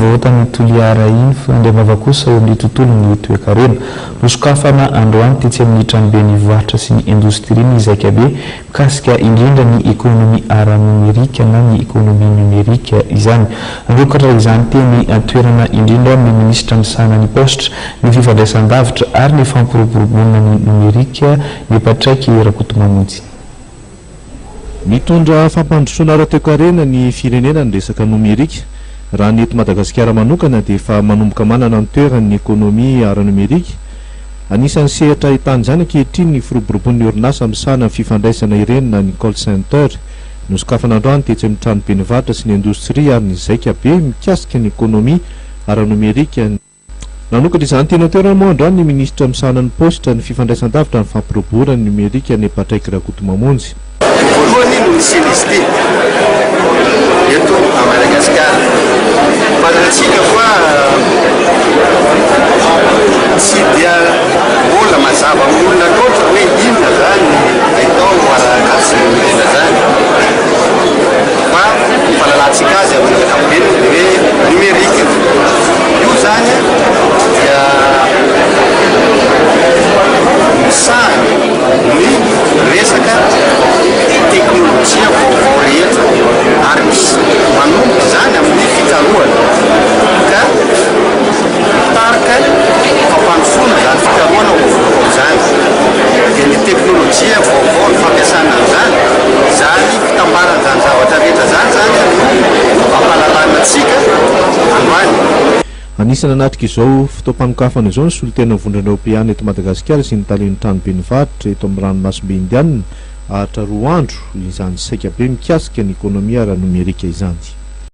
voatany Toliara iny fa andeha mavakosa eo amin'ny tontolon'ny toe-karena nosokafana androany tetsy amin'ny tranobe ny varotra sy ny indostria ny Zakabe mikasika indrindra ny ekonomia ara-numerika na ny ekonomia numerika izany. Androkatra izany teny toerana indrindra amin'ny ministra ny sanany postra ny fifandraisan-davitra ary ny fampiroboroboana ny numerika ny Patraiky Rakotomamonjy. Mitondra fampandrosoana ara-toe-karena ny firenena ny resaka numerika. Raha ny eto Madagasikara manokana dia efa manomboka manana ny toeran'ny ekonomia ara-numerika. Anisan'ny sehatra ahitana izany ankehitriny ny firoborobon'ny orinasa misahana amin'ny fifandraisana ireny na ny call center. Nosokafana androany tetsy amin'ny tranobe ny varotra sy ny indostria ary ny Zakabe mikasika ny ekonomia ara-numerika. Nanokatra izany tena toerana moa androany ny ministra misahana ny postra ny fifandraisan-davitra ny fampiroboroana ny numerika ny Patraiky Rakotomamonjy. Voalohany no misy izy eto a Madagasikara fantatsika fa tsy dia mbola mazava amin'olona loatra hoe inona zany atao arakasy numerika zany fa fahalalantsika azy amin'ny ankapobeny hoe numerika io zany dia misahana ny resaka teknolojia vaovao rehetra ary misy manomboka zany amin'ny fikarohana ka mitarika fampandrosoana zany fikarohana vaovao zany dia ny teknolojia vaovao ny fampiasana zany zany fitambarana zany zavatra rehetra zany no ampalalana antsika androany. Anisany anatrika izao fotoam-panokafana izao ny solitena vondrana Europeana eto Madagasikara sy ny talen'ny tranobe ny varotra eto amin'ny ranomasimbe Indiana ahatra 2 andro izany Zakabe mikasika ny ekonomia ara-numerika izany.